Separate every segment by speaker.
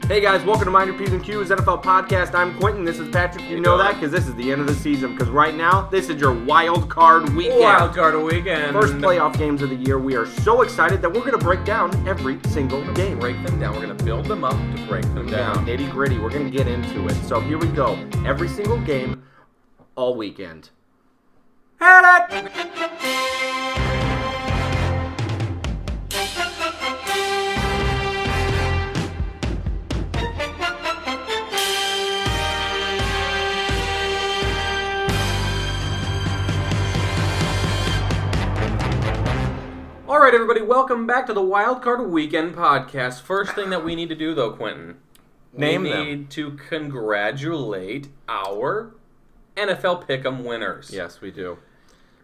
Speaker 1: Hey guys, welcome to Minor P's and Q's NFL Podcast. I'm Quentin. This is Patrick. You know that because this is the end of the season. Because right now, this is your wild card weekend.
Speaker 2: Wild card weekend.
Speaker 1: First playoff games of the year. We are so excited that we're going to break down every single game.
Speaker 2: Break them down. We're going to build them up to break them down.
Speaker 1: Nitty gritty. We're going to get into it. So here we go. Every single game, all weekend.
Speaker 2: Hit it! All right, everybody, welcome back to the Wild Card Weekend Podcast. First thing that we need to do, though, Quentin, we need to congratulate our NFL Pick'em winners.
Speaker 1: Yes, we do.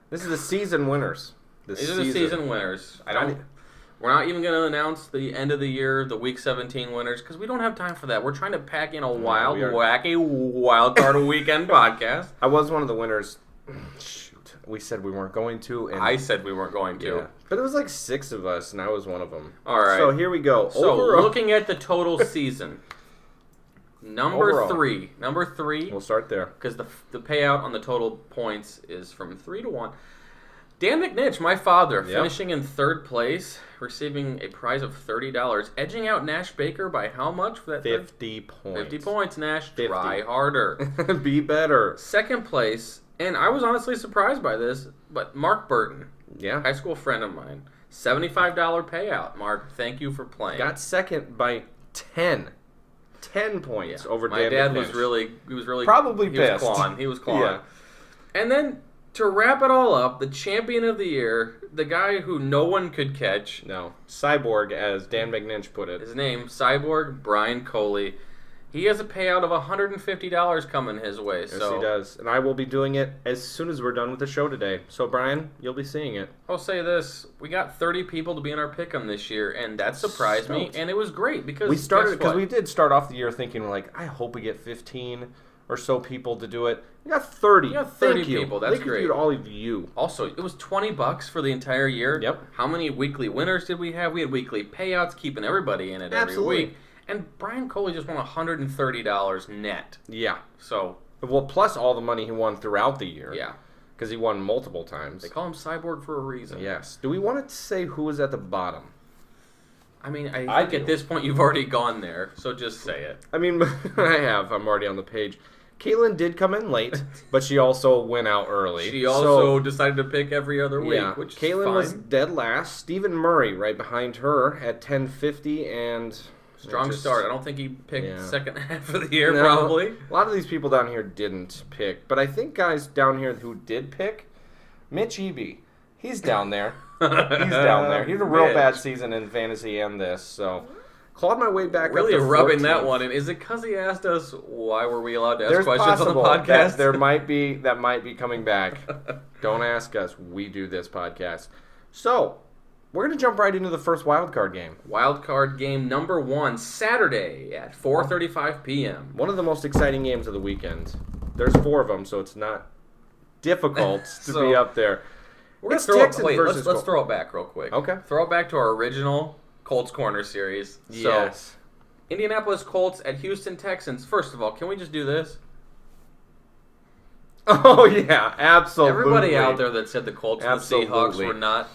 Speaker 1: This is the season winners.
Speaker 2: These are the season winners. We're not even going to announce the end of the year, the Week 17 winners, because we don't have time for that. We're trying to pack in a wacky Wild Card Weekend podcast.
Speaker 1: I was one of the winners. Shoot, we said we weren't going to. And
Speaker 2: I said we weren't going to.
Speaker 1: Yeah. But it was like 6 of us, and I was one of them.
Speaker 2: All right.
Speaker 1: So here we go.
Speaker 2: So looking at the total season, number three.
Speaker 1: We'll start there.
Speaker 2: Because the payout on the total points is from 3 to 1. Dan McNitch, my father, finishing in third place, receiving a prize of $30, edging out Nash Baker by how much for that?
Speaker 1: 50 points.
Speaker 2: 50 points, Nash.
Speaker 1: 50.
Speaker 2: Try harder.
Speaker 1: Be better.
Speaker 2: Second place, and I was honestly surprised by this, but Mark Burton, high school friend of mine, $75 payout. Mark, thank you for playing.
Speaker 1: Got second by 10. 10 points over Dan McNitch.
Speaker 2: My dad was really
Speaker 1: probably pissed.
Speaker 2: He was clawing.
Speaker 1: Yeah.
Speaker 2: And then to wrap it all up, the champion of the year, the guy who no one could catch.
Speaker 1: No. Cyborg, as Dan McNitch put it.
Speaker 2: His name, Cyborg Brian Coley. He has a payout of $150 coming his way.
Speaker 1: Yes, he does. And I will be doing it as soon as we're done with the show today. So, Brian, you'll be seeing it.
Speaker 2: I'll say this. We got 30 people to be in our pick'em this year, and that surprised me. And it was great because
Speaker 1: we did start off the year thinking, like, I hope we get 15 or so people to do it. We got 30.
Speaker 2: We got 30
Speaker 1: Thank
Speaker 2: people.
Speaker 1: You.
Speaker 2: That's
Speaker 1: Thank
Speaker 2: great.
Speaker 1: you to all of you.
Speaker 2: Also, it was $20 for the entire year.
Speaker 1: Yep.
Speaker 2: How many weekly winners did we have? We had weekly payouts, keeping everybody in it every week. And Brian Coley just won $130 net.
Speaker 1: Yeah.
Speaker 2: So.
Speaker 1: Well, plus all the money he won throughout the year.
Speaker 2: Yeah.
Speaker 1: Because he won multiple times.
Speaker 2: They call him Cyborg for a reason.
Speaker 1: Yes. Do we want to say who was at the bottom?
Speaker 2: I mean, I think at this point you've already gone there, so just say it.
Speaker 1: I mean, I have. I'm already on the page. Caitlin did come in late, but she also went out early.
Speaker 2: She also decided to pick every other week, which
Speaker 1: Caitlin
Speaker 2: is
Speaker 1: was dead last. Stephen Murray right behind her at 1050 and...
Speaker 2: Strong start. I don't think he picked second half of the year, probably.
Speaker 1: A lot of these people down here didn't pick. But I think guys down here who did pick, Mitch Eby, he's down there. He's down there. He had a real bad season in fantasy and this, so... Clawed my way back
Speaker 2: really
Speaker 1: up to
Speaker 2: rubbing
Speaker 1: 14th.
Speaker 2: That one in. Is it because he asked us why were we allowed to ask questions on the podcast?
Speaker 1: That might be coming back. Don't ask us. We do this podcast. So, we're going to jump right into the first wild card game.
Speaker 2: Wild card game number 1, Saturday at 4:35 p.m.
Speaker 1: One of the most exciting games of the weekend. There's 4 of them, so it's not difficult to be up there.
Speaker 2: We're going to let's throw it back real quick.
Speaker 1: Okay.
Speaker 2: Throw it back to our original Colts Corner series.
Speaker 1: Yes.
Speaker 2: So, Indianapolis Colts at Houston Texans. First of all, can we just do this?
Speaker 1: Oh, yeah, absolutely.
Speaker 2: Everybody out there that said the Colts and the Seahawks were not...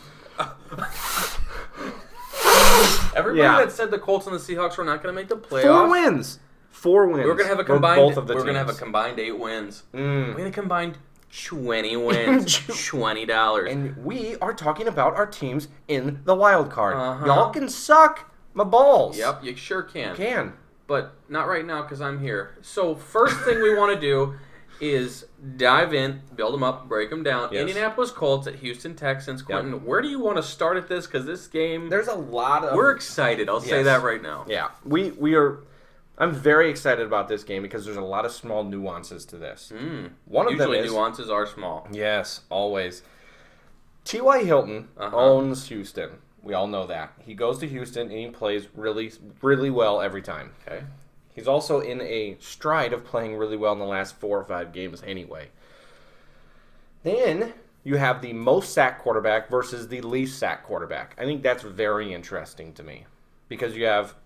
Speaker 2: Everybody that said the Colts and the Seahawks were not going to make the playoffs.
Speaker 1: 4 wins.
Speaker 2: We're going to have a combined 8 wins. We're going to combine 20 wins. $20.
Speaker 1: And we are talking about our teams in the wild card. Y'all can suck my balls.
Speaker 2: Yep, you sure can.
Speaker 1: You can.
Speaker 2: But not right now because I'm here. So first thing we want to do is dive in, build them up, break them down. Yes. Indianapolis Colts at Houston Texans. Quentin, where do you want to start at this? Because this game...
Speaker 1: There's a lot of...
Speaker 2: We're excited. I'll say that right now.
Speaker 1: Yeah. We are... I'm very excited about this game because there's a lot of small nuances to this. One of them is...
Speaker 2: Usually nuances are small.
Speaker 1: Yes, always. T.Y. Hilton owns Houston. We all know that. He goes to Houston and he plays really, really well every time.
Speaker 2: Okay.
Speaker 1: He's also in a stride of playing really well in the last 4 or 5 games anyway. Then you have the most sacked quarterback versus the least sacked quarterback. I think that's very interesting to me because you have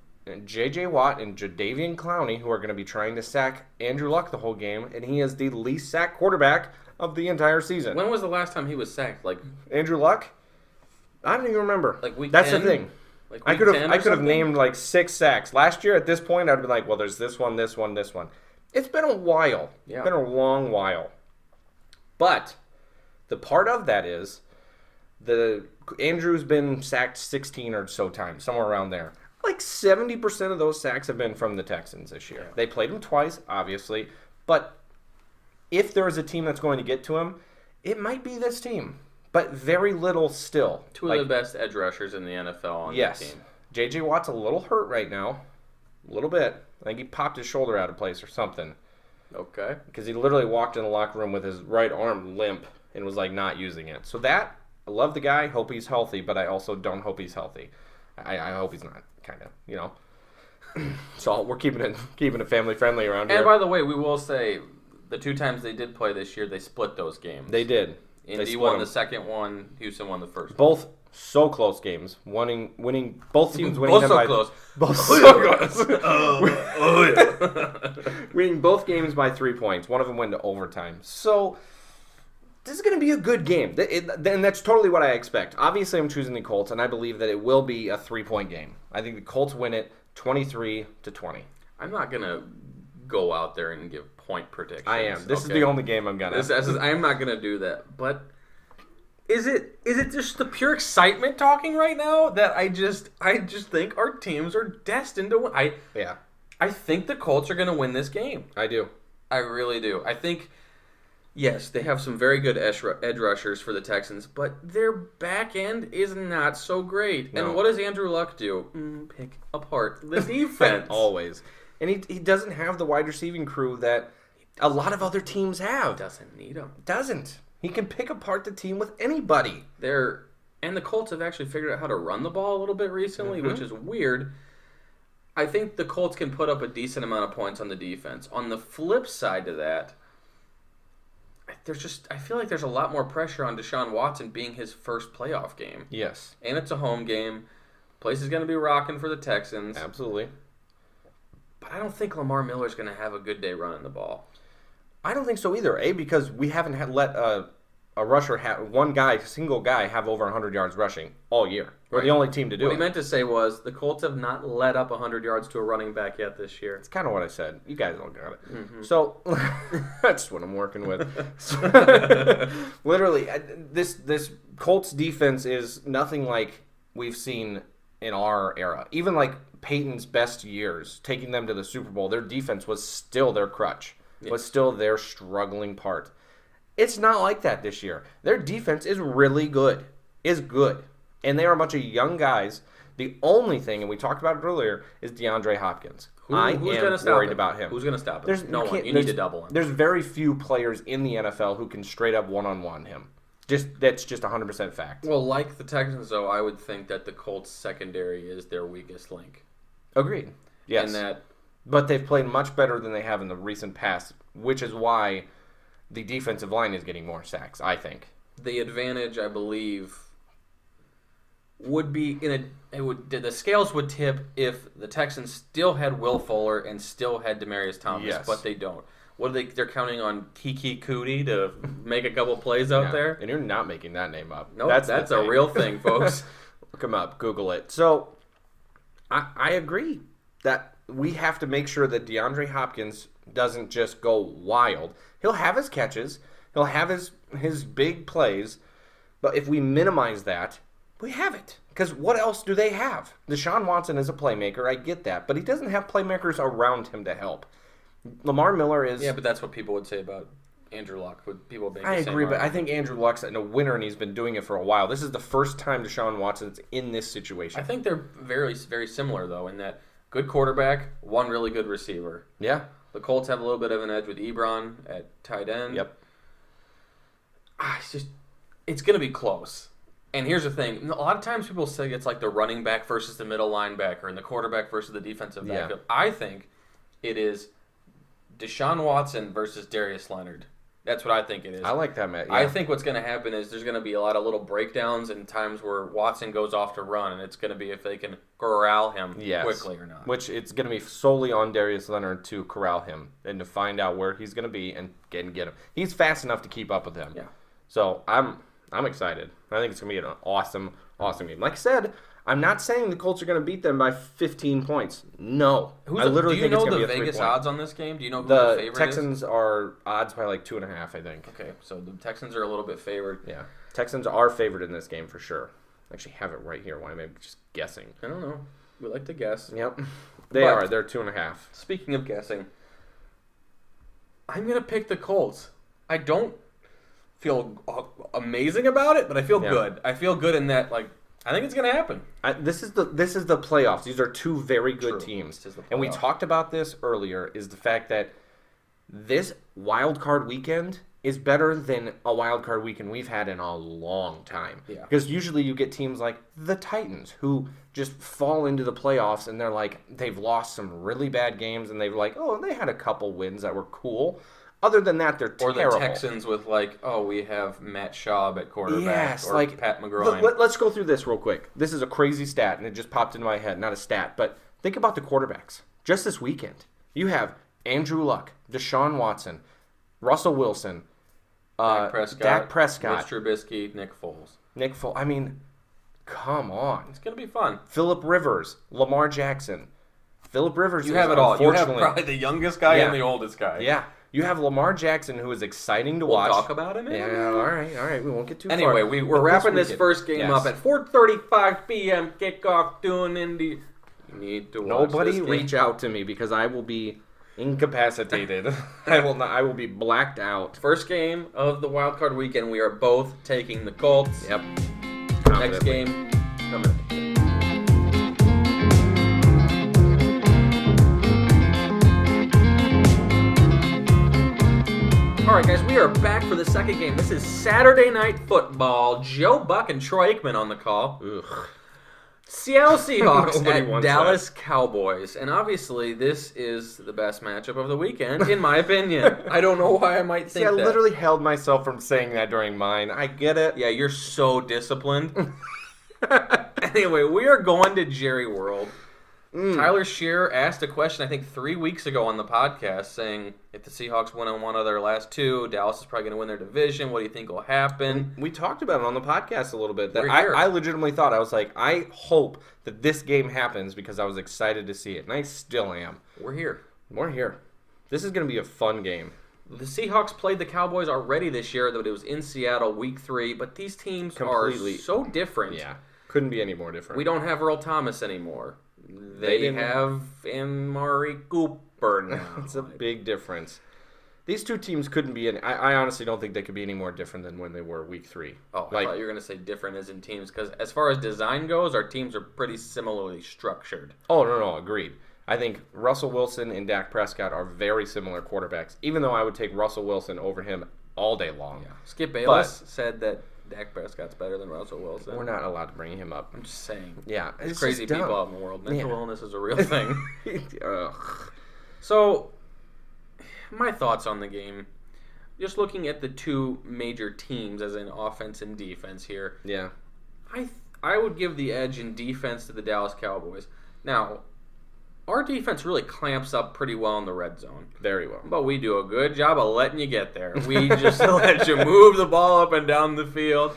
Speaker 1: J.J. Watt and Jadeveon Clowney, who are going to be trying to sack Andrew Luck the whole game, and he is the least sacked quarterback of the entire season.
Speaker 2: When was the last time he was sacked? Like
Speaker 1: Andrew Luck? I don't even remember.
Speaker 2: Like week
Speaker 1: That's
Speaker 2: 10?
Speaker 1: the thing.
Speaker 2: Like
Speaker 1: I could have named like 6 sacks. Last year at this point, I'd be like, well, there's this one, this one, this one. It's been a while.
Speaker 2: Yeah.
Speaker 1: It's been a long while. But the part of that is Andrew's been sacked 16 or so times, somewhere around there. Like 70% of those sacks have been from the Texans this year.
Speaker 2: Yeah.
Speaker 1: They played him twice, obviously, but if there is a team that's going to get to him, it might be this team. But very little still.
Speaker 2: Two of the best edge rushers in the NFL on the team.
Speaker 1: J.J. Watt's a little hurt right now. A little bit. I think he popped his shoulder out of place or something.
Speaker 2: Okay.
Speaker 1: Because he literally walked in the locker room with his right arm limp and was like not using it. So that, I love the guy, hope he's healthy, but I also don't hope he's healthy. I hope he's not, kind of, you know. So we're keeping it family friendly around here.
Speaker 2: And by the way, we will say the 2 times they did play this year, they split those games.
Speaker 1: They did.
Speaker 2: Indy won the second one. Houston won the first.
Speaker 1: Both so close games. Winning both teams winning
Speaker 2: both
Speaker 1: them
Speaker 2: so
Speaker 1: by
Speaker 2: close.
Speaker 1: Both so close.
Speaker 2: Yeah.
Speaker 1: Winning both games by 3 points. One of them went to overtime. So this is going to be a good game, and that's totally what I expect. Obviously, I'm choosing the Colts, and I believe that it will be a 3-point game. I think the Colts win it 23-20.
Speaker 2: I'm not gonna go out there and give point predictions.
Speaker 1: I am. This is the only game I'm gonna.
Speaker 2: I'm not gonna do that. But is it just the pure excitement talking right now that I just think our teams are destined to win? I think the Colts are gonna win this game.
Speaker 1: I do.
Speaker 2: I really do. I think. Yes, they have some very good edge rushers for the Texans, but their back end is not so great.
Speaker 1: No.
Speaker 2: And what does Andrew Luck do? Pick apart the defense.
Speaker 1: Always. And he doesn't have the wide receiving crew that a lot of other teams have.
Speaker 2: Doesn't need him.
Speaker 1: Doesn't. He can pick apart the team with anybody.
Speaker 2: And the Colts have actually figured out how to run the ball a little bit recently, which is weird. I think the Colts can put up a decent amount of points on the defense. On the flip side to that, I feel like there's a lot more pressure on Deshaun Watson being his first playoff game.
Speaker 1: Yes.
Speaker 2: And it's a home game. Place is going to be rocking for the Texans.
Speaker 1: Absolutely.
Speaker 2: But I don't think Lamar Miller's going to have a good day running the ball.
Speaker 1: I don't think so either. Because we haven't let a rusher single guy have over 100 yards rushing all year. We're the only team to do it.
Speaker 2: What he meant to say was the Colts have not let up 100 yards to a running back yet this year.
Speaker 1: That's kind of what I said. You guys all got it.
Speaker 2: Mm-hmm.
Speaker 1: So that's what I'm working with. Literally, this Colts defense is nothing like we've seen in our era. Even like Peyton's best years, taking them to the Super Bowl, their defense was still their crutch. Was still their struggling part. It's not like that this year. Their defense is really good. And they are a bunch of young guys. The only thing, and we talked about it earlier, is DeAndre Hopkins.
Speaker 2: Who's gonna stop
Speaker 1: worried
Speaker 2: him?
Speaker 1: about him.
Speaker 2: Who's going to stop him? No one. You need to double him.
Speaker 1: There's very few players in the NFL who can straight up one-on-one him. That's just 100% fact.
Speaker 2: Well, like the Texans, though, I would think that the Colts secondary is their weakest link.
Speaker 1: Agreed. Yes. But they've played much better than they have in the recent past, which is why the defensive line is getting more sacks, I think.
Speaker 2: The advantage, I believe, would be the scales would tip if the Texans still had Will Fuller and still had Demaryius Thomas, but they don't. They're counting on Kiki Cootie to make a couple plays out there?
Speaker 1: And you're not making that name up.
Speaker 2: No, nope, that's a real thing, folks.
Speaker 1: Look him up. Google it. So, I agree that we have to make sure that DeAndre Hopkins doesn't just go wild. He'll have his catches. He'll have his big plays. But if we minimize that, we have it. Because what else do they have? Deshaun Watson is a playmaker. I get that. But he doesn't have playmakers around him to help. Lamar Miller is...
Speaker 2: Yeah, but that's what people would say about Andrew Luck.
Speaker 1: I agree, but I think Andrew Luck's a winner, and he's been doing it for a while. This is the first time Deshaun Watson's in this situation.
Speaker 2: I think they're very, very similar, though, in that good quarterback, one really good receiver.
Speaker 1: Yeah.
Speaker 2: The Colts have a little bit of an edge with Ebron at tight end.
Speaker 1: Yep.
Speaker 2: It's going to be close. And here's the thing. A lot of times people say it's like the running back versus the middle linebacker and the quarterback versus the defensive backfield. I think it is Deshaun Watson versus Darius Leonard. That's what I think it is.
Speaker 1: I like that, Matt. Yeah.
Speaker 2: I think what's going to happen is there's going to be a lot of little breakdowns and times where Watson goes off to run, and it's going to be if they can corral him quickly or not.
Speaker 1: Which it's going to be solely on Darius Leonard to corral him and to find out where he's going to be and get him. He's fast enough to keep up with him.
Speaker 2: Yeah.
Speaker 1: So I'm excited. I think it's going to be an awesome game. Like I said, I'm not saying the Colts are going to beat them by 15 points. No. I literally think it's going to be a 3-point.
Speaker 2: Do you know the Vegas odds on this game? Do you know who the favorite is?
Speaker 1: The Texans are odds by like 2.5, I think.
Speaker 2: Okay, so the Texans are a little bit favored.
Speaker 1: Yeah. Texans are favored in this game for sure. I actually have it right here. Why am I just guessing?
Speaker 2: I don't know. We like to guess.
Speaker 1: Yep. They are. They're 2.5.
Speaker 2: Speaking of guessing, I'm going to pick the Colts. I don't feel amazing about it, but I feel good. I feel good in that, like, I think it's going to happen.
Speaker 1: This is the playoffs. These are two very good teams. And we talked about this earlier, is the fact that this wild card weekend is better than a wild card weekend we've had in a long time.
Speaker 2: Yeah.
Speaker 1: Because usually you get teams like the Titans who just fall into the playoffs and they're like, they've lost some really bad games and they're like, oh, they had a couple wins that were cool. Other than that, they're terrible.
Speaker 2: Or the Texans with like, oh, we have Matt Schaub at quarterback, or like Pat McGroin.
Speaker 1: Let's go through this real quick. This is a crazy stat, and it just popped into my head. Not a stat, but think about the quarterbacks. Just this weekend, you have Andrew Luck, Deshaun Watson, Russell Wilson, Dak Prescott,
Speaker 2: Mitch Trubisky, Nick Foles.
Speaker 1: I mean, come on.
Speaker 2: It's going to be fun.
Speaker 1: Phillip Rivers, Lamar Jackson. Phillip Rivers.
Speaker 2: You have it all. You have probably the youngest guy and the oldest guy.
Speaker 1: Yeah. You have Lamar Jackson, who is exciting to watch.
Speaker 2: We'll talk about him.
Speaker 1: Yeah, all right. We won't get too far.
Speaker 2: Anyway, we're wrapping this first game up at 4:35 p.m. kickoff. Tune in. You need to watch
Speaker 1: Nobody
Speaker 2: this game.
Speaker 1: reach out to me because I will be incapacitated. I will be blacked out.
Speaker 2: First game of the wild card weekend. We are both taking the Colts.
Speaker 1: Yep.
Speaker 2: Next game coming up. All right, guys, we are back for the second game. This is Saturday Night Football. Joe Buck and Troy Aikman on the call.
Speaker 1: Ugh.
Speaker 2: Seattle Seahawks at Dallas Cowboys. And obviously, this is the best matchup of the weekend, in my opinion. I don't know why I might think that.
Speaker 1: I literally held myself from saying that during mine. I get it.
Speaker 2: Yeah, you're so disciplined. Anyway, we are going to Jerry World. Tyler Shearer asked a question, I think, 3 weeks ago on the podcast, saying if the Seahawks win on one of their last two, Dallas is probably going to win their division. What do you think will happen?
Speaker 1: We talked about it on the podcast a little bit. That I legitimately thought, I was like, I hope that this game happens because I was excited to see it. And I still am.
Speaker 2: We're here.
Speaker 1: This is going to be a fun game.
Speaker 2: The Seahawks played the Cowboys already this year, though it was in Seattle week 3. But these teams are so different.
Speaker 1: Yeah, couldn't be any more different.
Speaker 2: We don't have Earl Thomas anymore. They have Amari Cooper now.
Speaker 1: It's a big difference. These two teams couldn't be I honestly don't think they could be any more different than when they were week 3.
Speaker 2: Oh, I thought you were going to say different as in teams, because as far as design goes, our teams are pretty similarly structured.
Speaker 1: Oh, no, agreed. I think Russell Wilson and Dak Prescott are very similar quarterbacks, even though I would take Russell Wilson over him all day long.
Speaker 2: Yeah. Skip Bayless said that Dak Prescott's better than Russell Wilson.
Speaker 1: We're not alled to bring him up.
Speaker 2: I'm just saying.
Speaker 1: Yeah.
Speaker 2: There's crazy people out in the world. Mental illness is a real thing. So, my thoughts on the game. Just looking at the two major teams as in offense and defense here.
Speaker 1: Yeah.
Speaker 2: I would give the edge in defense to the Dallas Cowboys. Now, our defense really clamps up pretty well in the red zone.
Speaker 1: Very well.
Speaker 2: But we do a good job of letting you get there. We just let you move the ball up and down the field.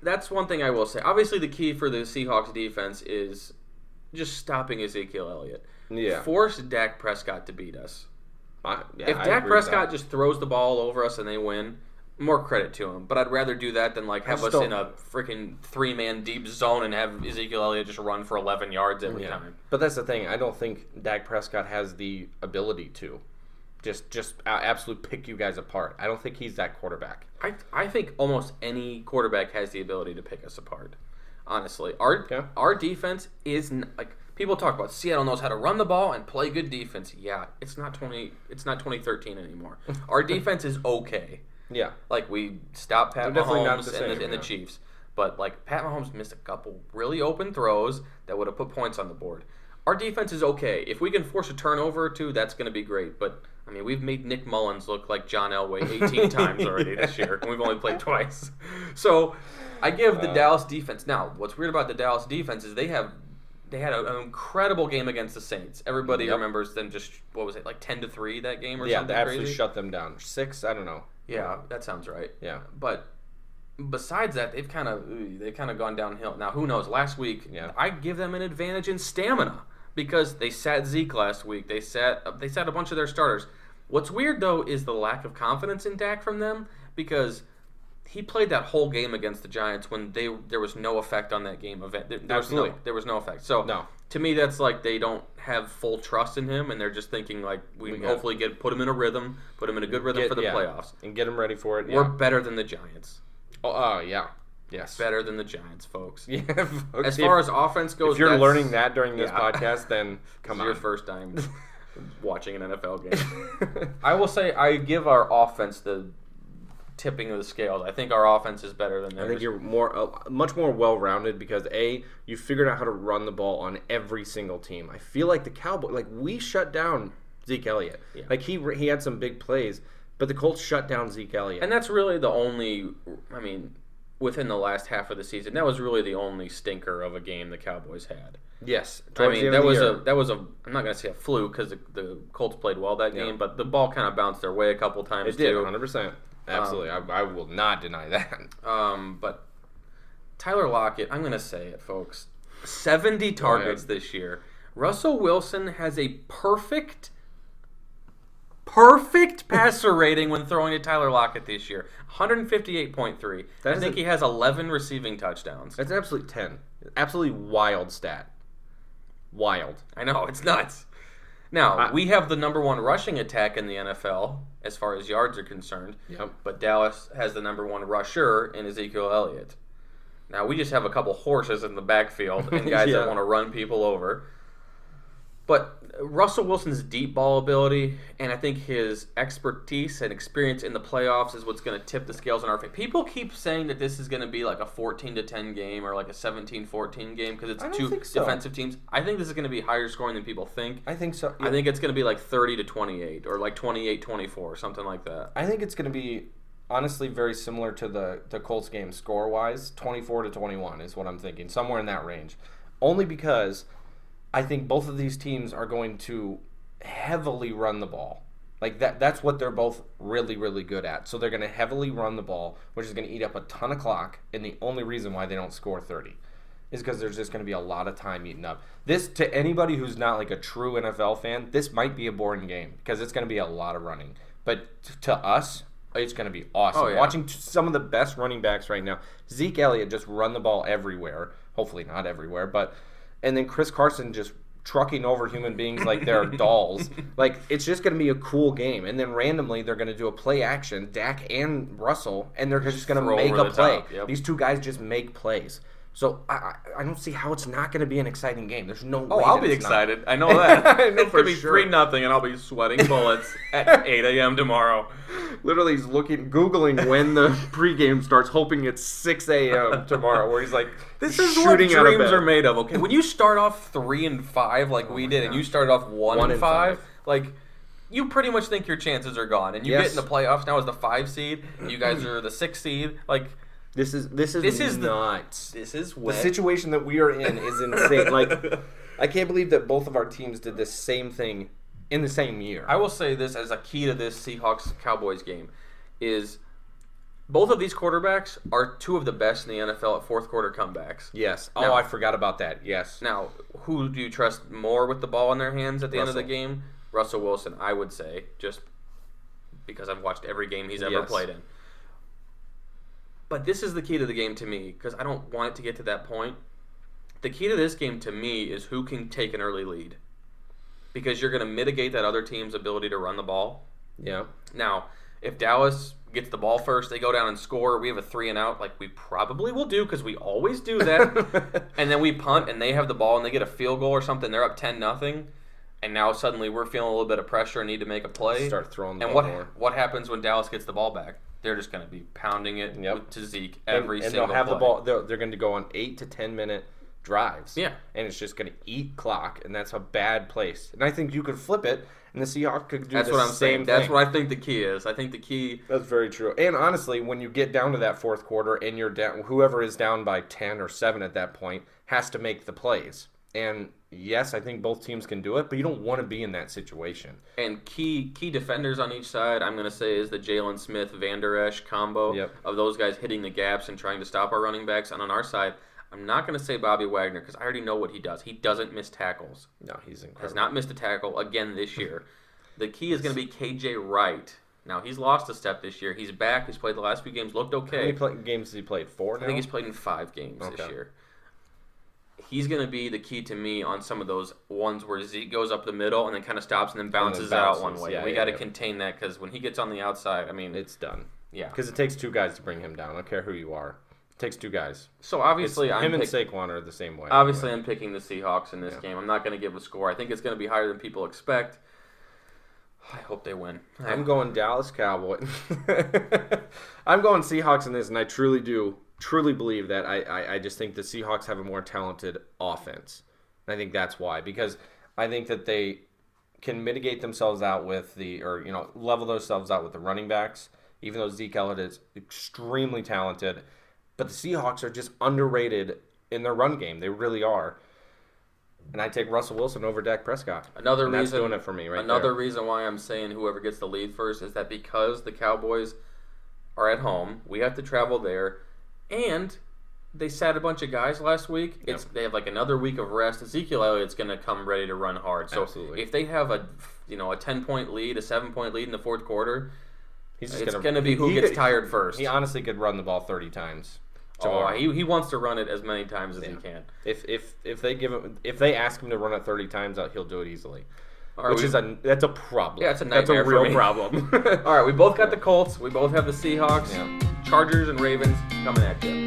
Speaker 2: That's one thing I will say. Obviously, the key for the Seahawks defense is just stopping Ezekiel Elliott.
Speaker 1: Yeah.
Speaker 2: Force Dak Prescott to beat us.
Speaker 1: If
Speaker 2: Dak Prescott just throws the ball over us and they win, more credit to him. But I'd rather do that than have us in a freaking 3-man deep zone and have Ezekiel Elliott just run for 11 yards every time.
Speaker 1: But that's the thing. I don't think Dak Prescott has the ability to just absolutely pick you guys apart. I don't think he's that quarterback.
Speaker 2: I think almost any quarterback has the ability to pick us apart. Honestly, our defense is people talk about Seattle knows how to run the ball and play good defense. Yeah, it's not 2013 anymore. Our defense is okay.
Speaker 1: Yeah.
Speaker 2: We stopped Pat Mahomes and the Chiefs. But, Pat Mahomes missed a couple really open throws that would have put points on the board. our defense is okay. If we can force a turnover or two, that's going to be great. But, I mean, we've made Nick Mullins look like John Elway 18 times already this year, and we've only played twice. So I give the Dallas defense. Now, what's weird about the Dallas defense is they had an incredible game against the Saints. Everybody remembers them just, what was it, like 10-3 that game or something
Speaker 1: crazy? Yeah, absolutely
Speaker 2: crazy?
Speaker 1: shut them down. 6, I don't know.
Speaker 2: Yeah, that sounds right.
Speaker 1: Yeah.
Speaker 2: But besides that, they've kind of gone downhill. Now, who knows? Last week, I give them an advantage in stamina because they sat Zeke last week. They sat a bunch of their starters. What's weird, though, is the lack of confidence in Dak from them because he played that whole game against the Giants when there was no effect on that game event. There was no effect. So to me, that's like they don't have full trust in him, and they're just thinking like we hopefully put him in a rhythm, put him in a good rhythm for the playoffs,
Speaker 1: and get him ready for it.
Speaker 2: We're better than the Giants.
Speaker 1: Oh, yeah. Yes.
Speaker 2: Better than the Giants, folks.
Speaker 1: Yeah, folks.
Speaker 2: As far as offense goes,
Speaker 1: if you're learning that during this podcast, then come on.
Speaker 2: It's your first time watching an NFL game. I will say I give our offense the tipping of the scales. I think our offense is better than theirs.
Speaker 1: I think you're much more well-rounded because you figured out how to run the ball on every single team. I feel like the Cowboys, we shut down Zeke Elliott. Yeah. Like he had some big plays, but the Colts shut down Zeke Elliott.
Speaker 2: And that's really the only, I mean, within the last half of the season, that was really the only stinker of a game the Cowboys had.
Speaker 1: Yes.
Speaker 2: I mean, that was I'm not going to say a fluke because the Colts played well that game, but the ball kind of bounced their way a couple times
Speaker 1: too. It did, 100%. Absolutely. I will not deny that.
Speaker 2: But Tyler Lockett, I'm going to say it, folks. 70 targets this year. Russell Wilson has a perfect passer rating when throwing to Tyler Lockett this year. 158.3. I think he has 11 receiving touchdowns.
Speaker 1: That's an absolute 10. Absolutely wild stat. Wild.
Speaker 2: I know, it's nuts. Now, we have the number one rushing attack in the NFL as far as yards are concerned.
Speaker 1: Yep.
Speaker 2: But Dallas has the number one rusher in Ezekiel Elliott. Now, we just have a couple horses in the backfield and guys that want to run people over. But Russell Wilson's deep ball ability and I think his expertise and experience in the playoffs is what's going to tip the scales in our favor. People keep saying that this is going to be like a 14-10 game or like a 17-14 game because it's two defensive teams. I think this is going to be higher scoring than people think.
Speaker 1: I think so.
Speaker 2: I think it's going to be like 30-28 or like 28-24, something like that.
Speaker 1: I think it's going to be honestly very similar to the Colts game score-wise. 24-21 is what I'm thinking, somewhere in that range. Only because I think both of these teams are going to heavily run the ball. Like that's what they're both really, really good at. So they're going to heavily run the ball, which is going to eat up a ton of clock, and the only reason why they don't score 30 is because there's just going to be a lot of time eaten up. This, to anybody who's not like a true NFL fan, this might be a boring game because it's going to be a lot of running. But to us, it's going to be awesome.
Speaker 2: Oh, yeah.
Speaker 1: Watching some of the best running backs right now, Zeke Elliott just run the ball everywhere. Hopefully not everywhere, but... And then Chris Carson just trucking over human beings like they're dolls. Like, it's just going to be a cool game. And then randomly, they're going to do a play action, Dak and Russell, and they're just going to make a play.
Speaker 2: Yep.
Speaker 1: These two guys just make plays. So I don't see how it's not going to be an exciting game. There's no way.
Speaker 2: Oh, I'll be excited. I know that. I know for sure. 3-0, and I'll be sweating bullets at 8 a.m. tomorrow.
Speaker 1: Literally, he's Googling when the pregame starts, hoping it's 6 a.m. tomorrow, where he's like,
Speaker 2: this is what dreams are made of, okay? When you start off 3-5 like we did, and you started off 1-5, like, you pretty much think your chances are gone. And you get in the playoffs now as the 5 seed, and you guys are the 6 seed, like...
Speaker 1: This is nuts.
Speaker 2: This is wet.
Speaker 1: The situation that we are in is insane. Like, I can't believe that both of our teams did the same thing in the same year.
Speaker 2: I will say this as a key to this Seahawks-Cowboys game is both of these quarterbacks are two of the best in the NFL at fourth quarter comebacks.
Speaker 1: Yes. Now, I forgot about that. Yes.
Speaker 2: Now, who do you trust more with the ball in their hands at the end of the game? Russell Wilson, I would say, just because I've watched every game he's ever played in. But this is the key to the game to me, because I don't want it to get to that point. The key to this game to me is who can take an early lead. Because you're going to mitigate that other team's ability to run the ball.
Speaker 1: Yeah.
Speaker 2: Now, if Dallas gets the ball first, they go down and score, we have a 3-and-out, like we probably will do, because we always do that. And then we punt, and they have the ball, and they get a field goal or something, they're up 10-0. And now suddenly we're feeling a little bit of pressure and need to make a play.
Speaker 1: Start throwing the ball more.
Speaker 2: And what happens when Dallas gets the ball back? They're just going to be pounding it to Zeke every single play.
Speaker 1: And they'll have the ball. They're going to go on 8 to 10 minute drives.
Speaker 2: Yeah.
Speaker 1: And it's just going to eat clock, and that's a bad place. And I think you could flip it, and the Seahawks could do
Speaker 2: That's
Speaker 1: the
Speaker 2: what I'm
Speaker 1: same
Speaker 2: saying.
Speaker 1: thing.
Speaker 2: That's what I think the key is. I think the key...
Speaker 1: That's very true. And honestly, when you get down to that fourth quarter and you're down, whoever is down by 10 or 7 at that point has to make the plays. And yes, I think both teams can do it, but you don't want to be in that situation.
Speaker 2: And key defenders on each side, I'm going to say, is the Jalen Smith-Van Der Esch combo of those guys hitting the gaps and trying to stop our running backs. And on our side, I'm not going to say Bobby Wagner because I already know what he does. He doesn't miss tackles.
Speaker 1: No, he's incredible.
Speaker 2: Has not missed a tackle again this year. The key is going to be KJ Wright. Now, he's lost a step this year. He's back. He's played the last few games. Looked okay.
Speaker 1: How many games has he played? 4 now?
Speaker 2: I think he's played in 5 games this year. He's going to be the key to me on some of those ones where Zeke goes up the middle and then kind of stops and then bounces out one way. We got to contain that because when he gets on the outside, I mean...
Speaker 1: It's done.
Speaker 2: Yeah.
Speaker 1: Because it takes 2 guys to bring him down. I don't care who you are. It takes 2 guys.
Speaker 2: So obviously,
Speaker 1: him and Saquon are the same way.
Speaker 2: Obviously, I'm picking the Seahawks in this game. I'm not going to give a score. I think it's going to be higher than people expect. I hope they win.
Speaker 1: I'm going Dallas Cowboys. I'm going Seahawks in this, and I truly believe that. I just think the Seahawks have a more talented offense. And I think that's why. Because I think that they can mitigate themselves out with level themselves out with the running backs, even though Zeke Elliott is extremely talented. But the Seahawks are just underrated in their run game. They really are. And I take Russell Wilson over Dak Prescott. That's doing it for me right
Speaker 2: Another
Speaker 1: there.
Speaker 2: reason why I'm saying whoever gets the lead first is that because the Cowboys are at home, we have to travel there, and they sat a bunch of guys last week. They have like another week of rest. Ezekiel Elliott's going to come ready to run hard. So if they have a 10-point lead, a 7-point lead in the fourth quarter, it's going to be who gets tired first.
Speaker 1: He honestly could run the ball 30 times.
Speaker 2: He wants to run it as many times as he can.
Speaker 1: If they ask him to run it 30 times, he'll do it easily. That's a problem.
Speaker 2: Yeah, it's a nightmare.
Speaker 1: That's a real problem.
Speaker 2: All right, we both got the Colts. We both have the Seahawks. Yeah. Chargers and Ravens coming at you.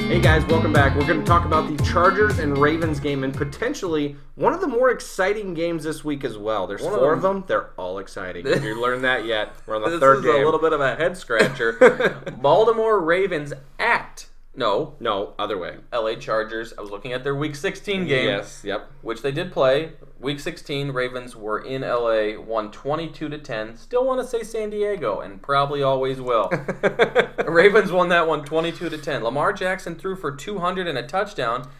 Speaker 1: Hey guys, welcome back. We're going to talk about the Chargers and Ravens game and potentially one of the more exciting games this week as well. There's 4 of them. They're all exciting. If you learned that yet, we're on the third game.
Speaker 2: This is a little bit of a head scratcher. Baltimore Ravens at... No,
Speaker 1: other way.
Speaker 2: LA Chargers. I was looking at their Week 16 game.
Speaker 1: Yes, yep.
Speaker 2: Which they did play. Week 16, Ravens were in LA, won 22-10. Still want to say San Diego, and probably always will. Ravens won that one 22-10. Lamar Jackson threw for 200 and a touchdown.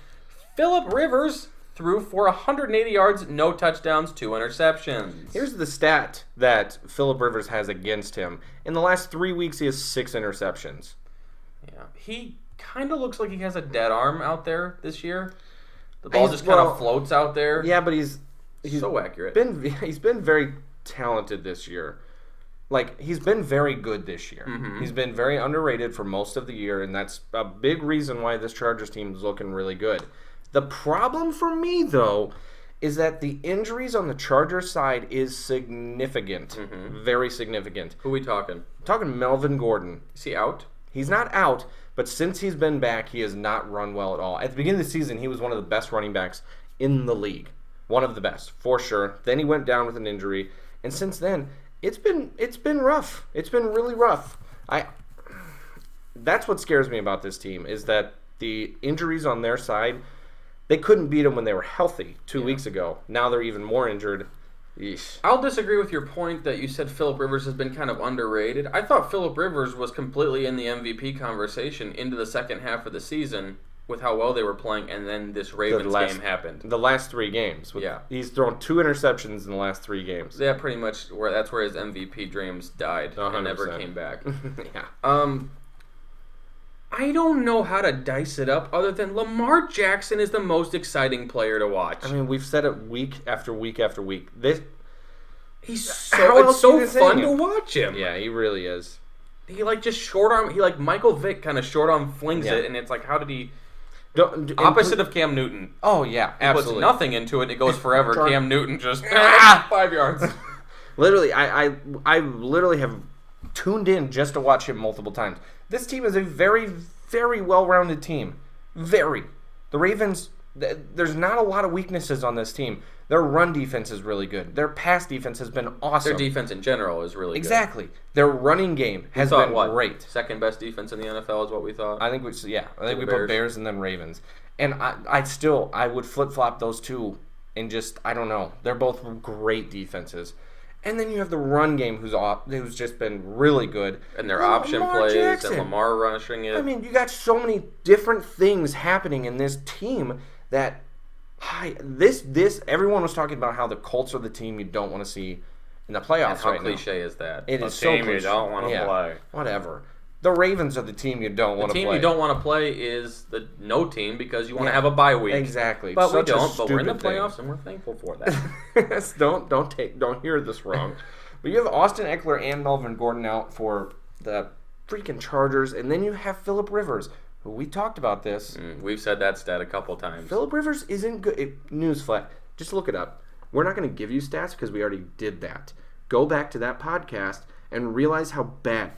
Speaker 2: Phillip Rivers threw for 180 yards, no touchdowns, 2 interceptions.
Speaker 1: Here's the stat that Phillip Rivers has against him. In the last 3 weeks, he has 6 interceptions.
Speaker 2: Yeah, he kind of looks like he has a dead arm out there this year. The ball just kind of floats out there.
Speaker 1: Yeah, but he's
Speaker 2: so accurate.
Speaker 1: He's been very talented this year. Like, he's been very good this year. Mm-hmm. He's been very underrated for most of the year, and that's a big reason why this Chargers team is looking really good. The problem for me, though, is that the injuries on the Chargers side is significant. Mm-hmm. Very significant.
Speaker 2: Who are we talking?
Speaker 1: I'm talking Melvin Gordon.
Speaker 2: Is he out?
Speaker 1: He's not out, but since he's been back, he has not run well at all. At the beginning of the season, he was one of the best running backs in the league. One of the best, for sure. Then he went down with an injury, and since then, it's been rough. It's been really rough. That's what scares me about this team, is that the injuries on their side, they couldn't beat them when they were healthy 2 weeks ago. Now they're even more injured. Yeesh.
Speaker 2: I'll disagree with your point that you said Phillip Rivers has been kind of underrated. I thought Phillip Rivers was completely in the MVP conversation into the second half of the season with how well they were playing, and then this Ravens game happened.
Speaker 1: The last 3 games. He's thrown 2 interceptions in the last 3 games.
Speaker 2: Yeah, pretty much. That's where his MVP dreams died 100%. And never came back.
Speaker 1: Yeah.
Speaker 2: I don't know how to dice it up other than Lamar Jackson is the most exciting player to watch.
Speaker 1: I mean, we've said it week after week after week.
Speaker 2: It's so fun to watch him.
Speaker 1: Yeah, he really is.
Speaker 2: He just short arm. He Michael Vick kind of short arm flings it, and it's like, how did he? Opposite of Cam Newton.
Speaker 1: Oh yeah, absolutely.
Speaker 2: He puts nothing into it. It goes forever. Cam Newton just 5 yards.
Speaker 1: Literally, I literally have tuned in just to watch him multiple times. This team is a very, very well-rounded team. Very. The Ravens there's not a lot of weaknesses on this team. Their run defense is really good. Their pass defense has been awesome.
Speaker 2: Their defense in general is really good.
Speaker 1: Exactly. Their running game has been great.
Speaker 2: Second best defense in the NFL is what we thought.
Speaker 1: I think we put Bears and then Ravens. And I would flip-flop those two and just, I don't know. They're both great defenses. And then you have the run game who's just been really good.
Speaker 2: And their option plays and Lamar rushing it.
Speaker 1: I mean, you got so many different things happening in this team that everyone was talking about how the Colts are the team you don't want to see in the playoffs right now.
Speaker 2: How cliche is that?
Speaker 1: It is so cliche.
Speaker 2: You don't want to play.
Speaker 1: Whatever. The Ravens are the team you don't want to play.
Speaker 2: The team you don't want to play is the no team because you want to have a bye week.
Speaker 1: Exactly.
Speaker 2: But we don't. But we're in the playoffs and we're thankful for that.
Speaker 1: Don't hear this wrong. But you have Austin Eckler and Melvin Gordon out for the freaking Chargers, and then you have Phillip Rivers, who we talked about this.
Speaker 2: We've said that stat a couple times.
Speaker 1: Phillip Rivers isn't good. Newsflash. Just look it up. We're not going to give you stats because we already did that. Go back to that podcast and realize how bad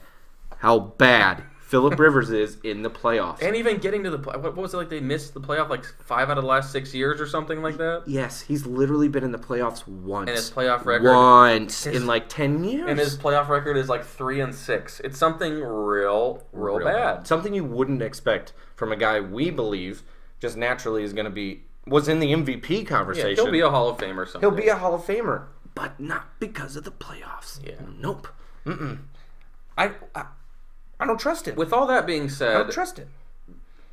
Speaker 1: Phillip Rivers is in the playoffs.
Speaker 2: And even getting to what was it like? They missed the playoff like 5 out of the last 6 years or something like that.
Speaker 1: Yes, he's literally been in the playoffs once.
Speaker 2: And his playoff record
Speaker 1: in like 10 years.
Speaker 2: And his playoff record is like 3-6. It's something real bad.
Speaker 1: Something you wouldn't expect from a guy we believe just naturally is going to was in the MVP conversation.
Speaker 2: Yeah, he'll be a Hall of Famer someday.
Speaker 1: He'll be a Hall of Famer, but not because of the playoffs.
Speaker 2: Yeah.
Speaker 1: Nope. I don't trust it.
Speaker 2: With all that being said,
Speaker 1: I don't trust it.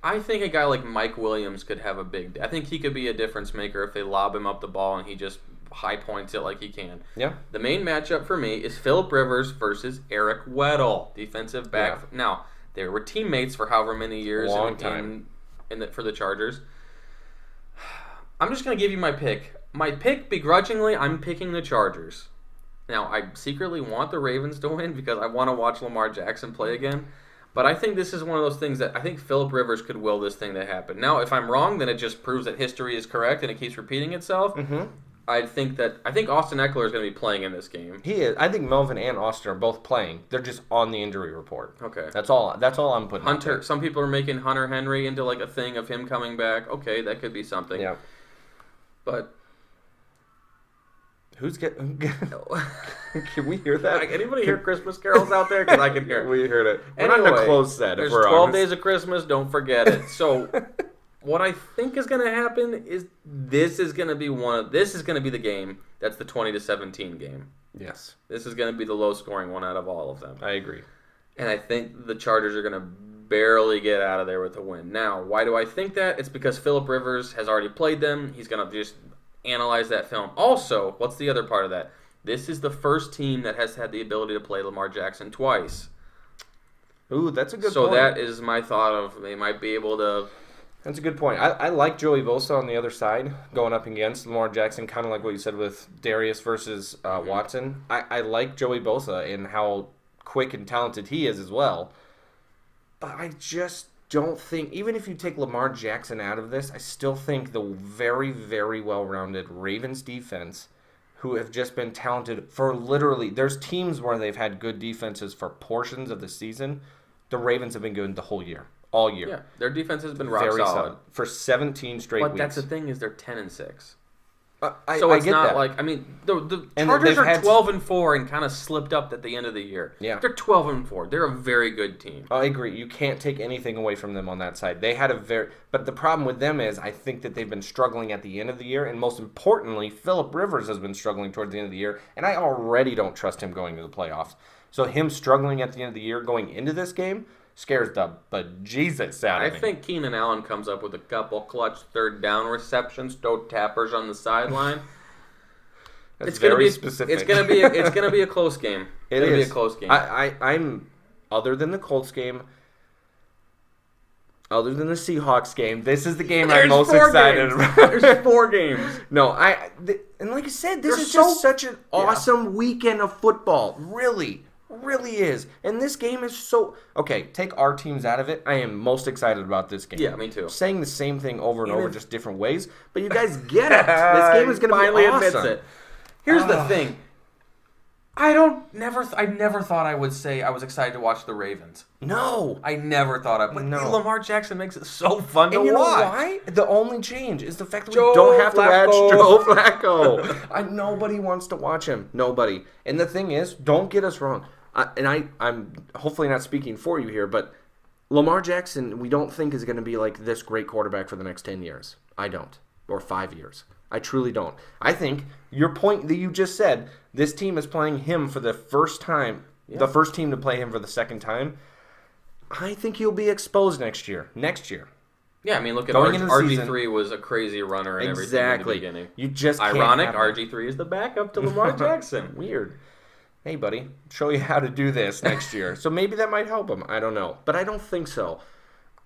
Speaker 2: I think a guy like Mike Williams could have a big day. I think he could be a difference maker if they lob him up the ball and he just high points it like he can.
Speaker 1: Yeah.
Speaker 2: The main matchup for me is Phillip Rivers versus Eric Weddle, defensive back. Yeah. Now, they were teammates for however many years for the Chargers. I'm just going to give you my pick. My pick, begrudgingly, I'm picking the Chargers. Now, I secretly want the Ravens to win because I want to watch Lamar Jackson play again. But I think this is one of those things that I think Phillip Rivers could will this thing to happen. Now, if I'm wrong, then it just proves that history is correct and it keeps repeating itself.
Speaker 1: Mm-hmm.
Speaker 2: I think Austin Eckler is going to be playing in this game.
Speaker 1: He is. I think Melvin and Austin are both playing. They're just on the injury report.
Speaker 2: Okay.
Speaker 1: That's all I'm putting.
Speaker 2: Hunter. Some people are making Hunter Henry into like a thing of him coming back. Okay, that could be something.
Speaker 1: Yeah.
Speaker 2: But
Speaker 1: who's getting? Can we hear that?
Speaker 2: Anybody hear Christmas carols out there? Because I can hear it.
Speaker 1: We heard it. We're not in a closed set.
Speaker 2: There's 12 days of Christmas. Don't forget it. So, what I think is going to happen is this is going to be the game that's the 20-17 game.
Speaker 1: Yes.
Speaker 2: This is going to be the low scoring one out of all of them.
Speaker 1: I agree.
Speaker 2: And I think the Chargers are going to barely get out of there with a win. Now, why do I think that? It's because Phillip Rivers has already played them. He's going to just analyze that film. Also, what's the other part of that? This is the first team that has had the ability to play Lamar Jackson twice.
Speaker 1: Ooh, that's a good point.
Speaker 2: So that is my thought of they might be able to...
Speaker 1: That's a good point. I like Joey Bosa on the other side, going up against Lamar Jackson, kind of like what you said with Darius versus Watson. I like Joey Bosa and how quick and talented he is as well. But I just don't think, even if you take Lamar Jackson out of this, I still think the very, very well-rounded Ravens defense, who have just been talented for literally, there's teams where they've had good defenses for portions of the season. The Ravens have been good the whole year, all year.
Speaker 2: Yeah, their defense has been rock solid.
Speaker 1: For 17 straight weeks.
Speaker 2: But that's the thing is they're 10-6.
Speaker 1: So
Speaker 2: it's
Speaker 1: I get
Speaker 2: not
Speaker 1: that.
Speaker 2: Like, I mean, the Chargers are 12-4 and kind of slipped up at the end of the year.
Speaker 1: Yeah.
Speaker 2: They're 12-4. They're a very good team.
Speaker 1: I agree. You can't take anything away from them on that side. They had but the problem with them is I think that they've been struggling at the end of the year, and most importantly, Phillip Rivers has been struggling towards the end of the year, and I already don't trust him going to the playoffs. So him struggling at the end of the year going into this game scares the bejesus out of me.
Speaker 2: I think Keenan Allen comes up with a couple clutch third down receptions, throw tappers on the sideline.
Speaker 1: It's very specific.
Speaker 2: It's gonna be a close game.
Speaker 1: It's gonna
Speaker 2: be a close game.
Speaker 1: I'm other than the Colts game, other than the Seahawks game, this is the game I'm most excited about.
Speaker 2: There's 4 games.
Speaker 1: No, and like I said, this is just such an awesome weekend of football. Really is. And this game is so... Okay, take our teams out of it. I am most excited about this game.
Speaker 2: Yeah, me too.
Speaker 1: Saying the same thing over and over, just different ways. But you guys get it. This game is going to be awesome.
Speaker 2: Admits it. Here's the thing. I never thought I would say I was excited to watch the Ravens.
Speaker 1: No.
Speaker 2: I never thought I would.
Speaker 1: No.
Speaker 2: Lamar Jackson makes it so fun to
Speaker 1: And you know
Speaker 2: watch.
Speaker 1: why? The only change is the fact that
Speaker 2: Joe
Speaker 1: we don't have to watch
Speaker 2: Flacco.
Speaker 1: Joe Flacco. Nobody wants to watch him. Nobody. And the thing is, don't get us wrong. I'm hopefully not speaking for you here, but Lamar Jackson, we don't think is going to be like this great quarterback for the next 10 years. I don't. Or 5 years. I truly don't. I think your point that you just said, this team is playing him for the first time, the first team to play him for the second time. I think he'll be exposed next year.
Speaker 2: Yeah, I mean, look at
Speaker 1: Going into the
Speaker 2: RG3 was a crazy runner and everything in the beginning.
Speaker 1: You just can't
Speaker 2: Ironic,
Speaker 1: have that.
Speaker 2: RG3 is the backup to Lamar Jackson.
Speaker 1: Weird. Hey, buddy, show you how to do this next year. So maybe that might help him. I don't know. But I don't think so.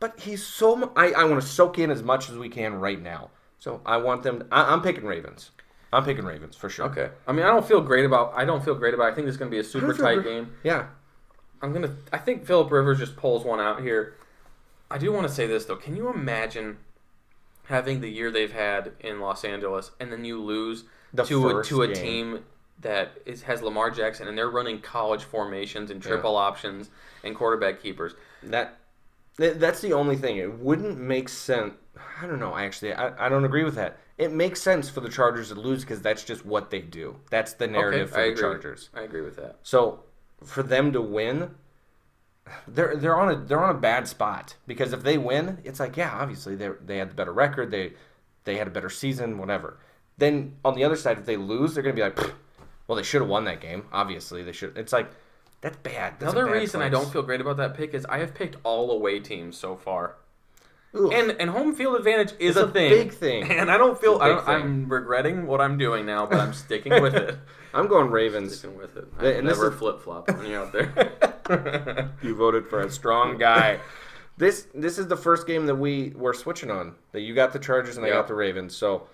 Speaker 1: But he's so... I want to soak in as much as we can right now. So I want them... I'm picking Ravens. I'm picking Ravens for sure.
Speaker 2: Okay. I mean, I don't feel great about... I think this is going to be a super tight game.
Speaker 1: Yeah.
Speaker 2: I think Phillip Rivers just pulls one out here. I do want to say this, though. Can you imagine having the year they've had in Los Angeles and then you lose to a team that has Lamar Jackson and they're running college formations and triple options and quarterback keepers?
Speaker 1: That's the only thing. It wouldn't make sense. I don't know, actually. I don't agree with that. It makes sense for the Chargers to lose because that's just what they do. That's the narrative for the Chargers.
Speaker 2: I agree with that.
Speaker 1: So for them to win, they're on a bad spot because if they win, it's like, yeah, obviously they had the better record, they had a better season, whatever. Then on the other side, if they lose, they're gonna be like, well, they should have won that game. Obviously, they should. It's like that's bad.
Speaker 2: Another reason I don't feel great about that pick is I have picked all away teams so far. And home field advantage is a thing.
Speaker 1: Big thing.
Speaker 2: And I don't feel I'm regretting what I'm doing now, but I'm sticking with it.
Speaker 1: I'm going Ravens.
Speaker 2: Sticking with it. I never flip-flop when you're out there.
Speaker 1: You voted for a strong guy. This is the first game that we're switching on. That you got the Chargers and I got the Ravens. So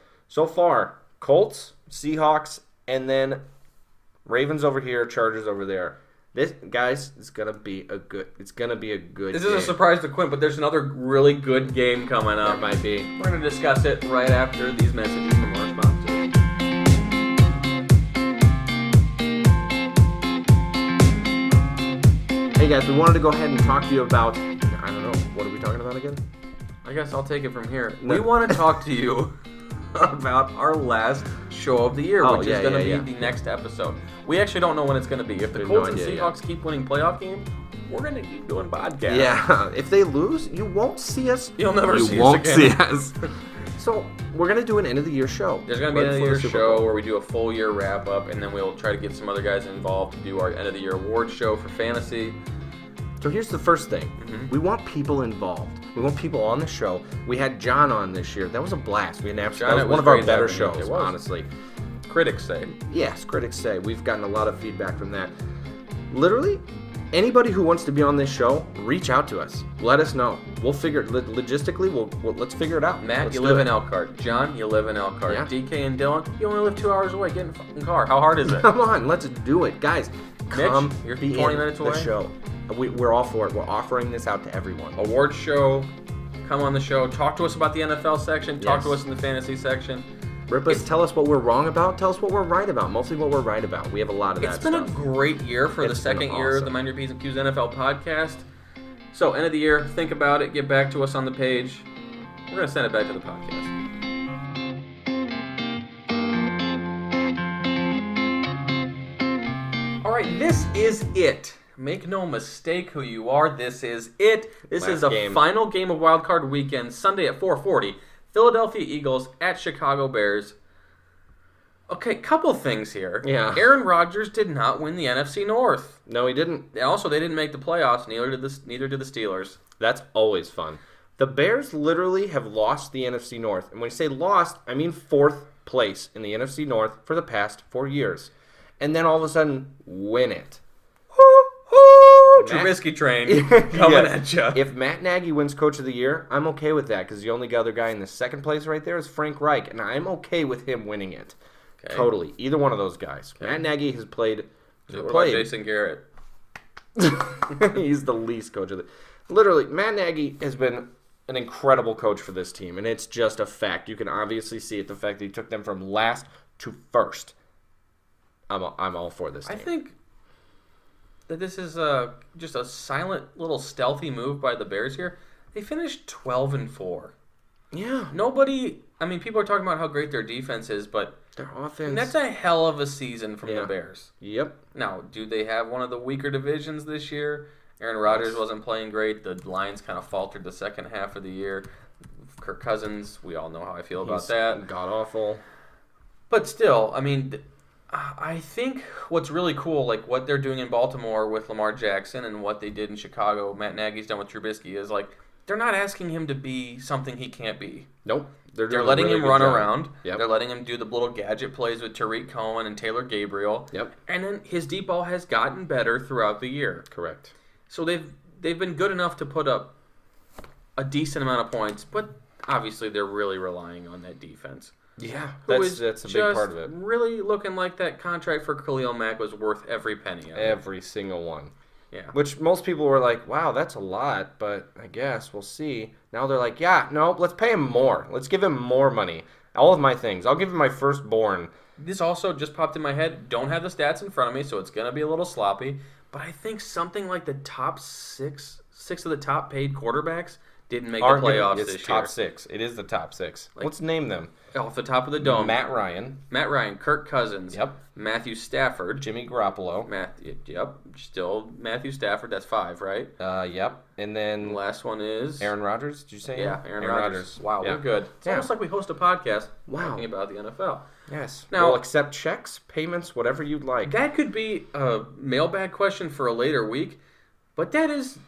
Speaker 1: far, Colts, Seahawks, and then Ravens over here, Chargers over there. This, guys, is gonna be a good. It's gonna be a good.
Speaker 2: This is a surprise to Quint, but there's another really good game coming up.
Speaker 1: There might be.
Speaker 2: We're gonna discuss it right after these messages from our sponsors.
Speaker 1: Hey guys, we wanted to go ahead and talk to you about. I don't know. What are we talking about again?
Speaker 2: I guess I'll take it from here. We want to talk to you about our last show of the year, which is going to be the next episode. We actually don't know when it's going to be. If the Colts and Seahawks keep winning playoff games, we're going to keep doing podcasts.
Speaker 1: Yeah. If they lose, you won't see us.
Speaker 2: You'll never see us again.
Speaker 1: You won't see us. So we're going to do an end of the year show.
Speaker 2: There's going to be an end of the year show where we do a full year wrap up, and then we'll try to get some other guys involved to do our end of the year award show for fantasy.
Speaker 1: So here's the first thing. Mm-hmm. We want people involved. We want people on the show. We had John on this year. That was a blast. We had that was one of our better shows, honestly.
Speaker 2: Critics say.
Speaker 1: Yes, critics say. We've gotten a lot of feedback from that. Literally, anybody who wants to be on this show, reach out to us. Let us know. We'll figure it. Logistically, let's figure it out.
Speaker 2: Matt, you live in Elkhart. John, you live in Elkhart. Yeah. DK and Dylan, you only live 2 hours away. Get in the fucking car. How hard is it?
Speaker 1: Come on, let's do it. Guys, come
Speaker 2: Mitch, you're 20 minutes away.
Speaker 1: The show. We're all for it. We're offering this out to everyone.
Speaker 2: Award show. Come on the show. Talk to us about the NFL section. Talk to us in the fantasy section.
Speaker 1: Rip us. Tell us what we're wrong about. Tell us what we're right about. Mostly what we're right about. We have a lot of that stuff.
Speaker 2: It's been a great year for the second year of the Mind Your P's and Q's NFL podcast. So, end of the year, think about it. Get back to us on the page. We're going to send it back to the podcast. All right, this is it. Make no mistake who you are. This is it. This is the final game of Wild Card Weekend, Sunday at 4:40. Philadelphia Eagles at Chicago Bears. Okay, couple things here.
Speaker 1: Yeah.
Speaker 2: Aaron Rodgers did not win the NFC North.
Speaker 1: No, he didn't.
Speaker 2: Also, they didn't make the playoffs. Neither did the Steelers.
Speaker 1: That's always fun. The Bears literally have lost the NFC North. And when I say lost, I mean 4th place in the NFC North for the past 4 years. And then all of a sudden, win it.
Speaker 2: Trubisky train coming at you.
Speaker 1: If Matt Nagy wins Coach of the Year, I'm okay with that because the only other guy in the second place right there is Frank Reich, and I'm okay with him winning it. Okay. Totally. Either one of those guys. Okay. Matt Nagy has played.
Speaker 2: What about Jason Garrett?
Speaker 1: He's the least coach of the... Literally, Matt Nagy has been an incredible coach for this team, and it's just a fact. You can obviously see it, the fact that he took them from last to first. I'm all for this team.
Speaker 2: I think that this is just a silent little stealthy move by the Bears here. They finished 12-4.
Speaker 1: Yeah.
Speaker 2: People are talking about how great their defense is, but
Speaker 1: their offense.
Speaker 2: That's a hell of a season from the Bears.
Speaker 1: Yep.
Speaker 2: Now, do they have one of the weaker divisions this year? Aaron Rodgers wasn't playing great. The Lions kind of faltered the second half of the year. Kirk Cousins, we all know how I feel about that.
Speaker 1: God awful.
Speaker 2: But still, I think what's really cool, like what they're doing in Baltimore with Lamar Jackson and what they did in Chicago, Matt Nagy's done with Trubisky, is like they're not asking him to be something he can't be.
Speaker 1: Nope.
Speaker 2: They're letting him run around.
Speaker 1: Yep.
Speaker 2: They're letting him do the little gadget plays with Tariq Cohen and Taylor Gabriel.
Speaker 1: Yep.
Speaker 2: And then his deep ball has gotten better throughout the year.
Speaker 1: Correct.
Speaker 2: So they've been good enough to put up a decent amount of points, but obviously they're really relying on that defense.
Speaker 1: Yeah, that's a big part of it.
Speaker 2: Really looking like that contract for Khalil Mack was worth every penny of it.
Speaker 1: Every single one.
Speaker 2: Yeah.
Speaker 1: Which most people were like, wow, that's a lot, but I guess we'll see. Now they're like, yeah, no, let's pay him more. Let's give him more money. All of my things. I'll give him my firstborn.
Speaker 2: This also just popped in my head. Don't have the stats in front of me, so it's going to be a little sloppy. But I think something like the top six of the top paid quarterbacks didn't make the playoffs this year.
Speaker 1: It's top six. It is the top six. Let's name them.
Speaker 2: Off the top of the dome.
Speaker 1: Matt Ryan,
Speaker 2: Kirk Cousins.
Speaker 1: Yep.
Speaker 2: Matthew Stafford.
Speaker 1: Jimmy Garoppolo.
Speaker 2: Yep. Still Matthew Stafford. That's 5, right?
Speaker 1: Yep. And then
Speaker 2: the last one is
Speaker 1: Aaron Rodgers. Did you say?
Speaker 2: Yeah, Aaron Rodgers. Wow,
Speaker 1: yeah.
Speaker 2: We're good. It's almost like we host a podcast talking about the NFL.
Speaker 1: Yes.
Speaker 2: Now,
Speaker 1: we'll accept checks, payments, whatever you'd like.
Speaker 2: That could be a mailbag question for a later week, but that's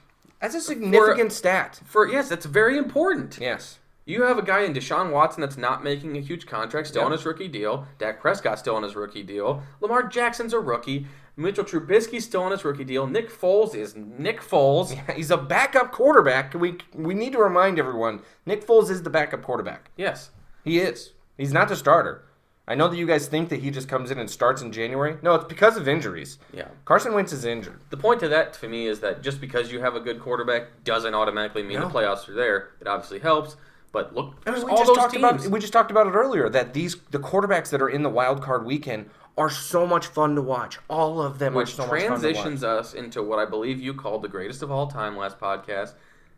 Speaker 1: a significant stat.
Speaker 2: Yes, that's very important.
Speaker 1: Yes.
Speaker 2: You have a guy in Deshaun Watson that's not making a huge contract, still on his rookie deal. Dak Prescott still on his rookie deal. Lamar Jackson's a rookie. Mitchell Trubisky's still on his rookie deal. Nick Foles is Nick Foles.
Speaker 1: Yeah, he's a backup quarterback. We need to remind everyone, Nick Foles is the backup quarterback.
Speaker 2: Yes.
Speaker 1: He is. He's not the starter. I know that you guys think that he just comes in and starts in January. No, it's because of injuries.
Speaker 2: Yeah.
Speaker 1: Carson Wentz is injured.
Speaker 2: The point to that, to me, is that just because you have a good quarterback doesn't automatically mean the playoffs are there. It obviously helps. But look, all those teams.
Speaker 1: We just talked about it earlier, that the quarterbacks that are in the wild card weekend are so much fun to watch. All of them are so much fun to watch.
Speaker 2: Which transitions us into what I believe you called the greatest of all time last podcast,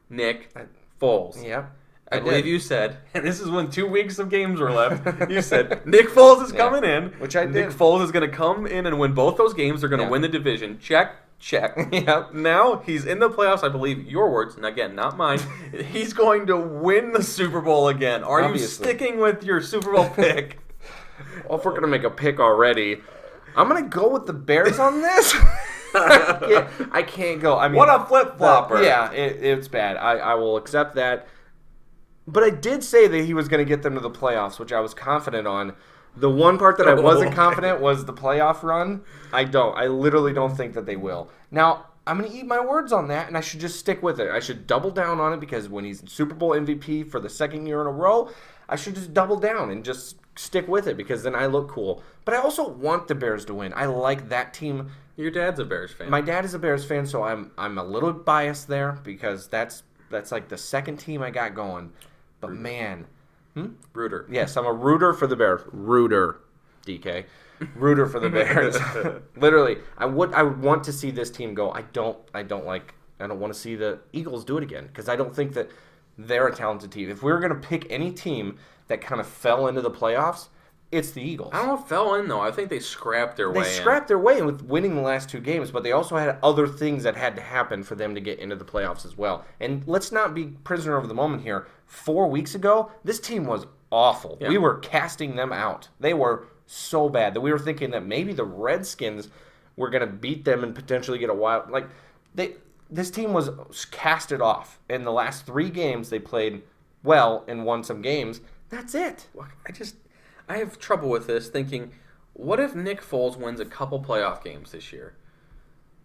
Speaker 2: Nick Foles.
Speaker 1: Yep.
Speaker 2: I believe you said, and this is when 2 weeks of games were left, you said, Nick Foles is coming in.
Speaker 1: Which I did.
Speaker 2: Nick Foles is going to come in and win both those games. They're going to win the division. Check.
Speaker 1: Yep.
Speaker 2: Now he's in the playoffs. I believe your words, and again, not mine. He's going to win the Super Bowl again. Are you sticking with your Super Bowl pick?
Speaker 1: Well, if we're going to make a pick already, I'm going to go with the Bears on this. I can't go. I mean,
Speaker 2: what a flip-flopper.
Speaker 1: Yeah, it's bad. I will accept that. But I did say that he was going to get them to the playoffs, which I was confident on. The one part that I wasn't confident was the playoff run. I literally don't think that they will. Now, I'm going to eat my words on that, and I should just stick with it. I should double down on it because when he's Super Bowl MVP for the second year in a row, I should just double down and just stick with it because then I look cool. But I also want the Bears to win. I like that team.
Speaker 2: Your dad's a Bears fan.
Speaker 1: My dad is a Bears fan, so I'm a little biased there because that's like the second team I got going. But man...
Speaker 2: Rooter.
Speaker 1: Yes, I'm a rooter for the Bears. Rooter, DK. Rooter for the Bears. Literally, I would want to see this team go. I don't want to see the Eagles do it again because I don't think that they're a talented team. If we were going to pick any team that kind of fell into the playoffs, it's the Eagles.
Speaker 2: I don't know if fell in, though. I think they scrapped their way in.
Speaker 1: They scrapped their way in with winning the last 2 games, but they also had other things that had to happen for them to get into the playoffs as well. And let's not be prisoner of the moment here. 4 weeks ago, this team was awful. Yeah. We were casting them out. They were so bad that we were thinking that maybe the Redskins were going to beat them and potentially get a wild... This team was casted off. In the last 3 games, they played well and won some games. That's it.
Speaker 2: I have trouble with this thinking, what if Nick Foles wins a couple playoff games this year?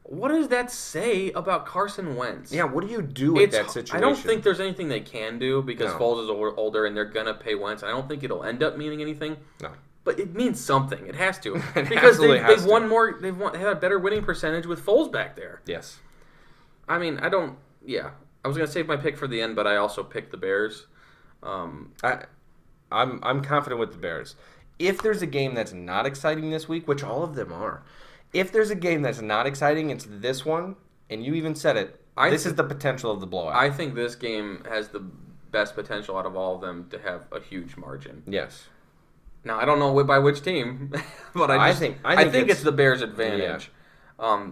Speaker 2: What does that say about Carson Wentz?
Speaker 1: Yeah, what do you do with that situation?
Speaker 2: I don't think there's anything they can do because Foles is older and they're going to pay Wentz. I don't think it'll end up meaning anything.
Speaker 1: No.
Speaker 2: But it means something. It has to.
Speaker 1: Because they've
Speaker 2: had a better winning percentage with Foles back there.
Speaker 1: Yes.
Speaker 2: I mean, I was going to save my pick for the end, but I also picked the Bears.
Speaker 1: I'm confident with the Bears. if there's a game that's not exciting this week, which all of them are, if there's a game that's not exciting, it's this one, and you even said it, this is the potential of the blowout.
Speaker 2: I think this game has the best potential out of all of them to have a huge margin.
Speaker 1: Yes.
Speaker 2: Now, I don't know by which team, but I think it's the Bears' advantage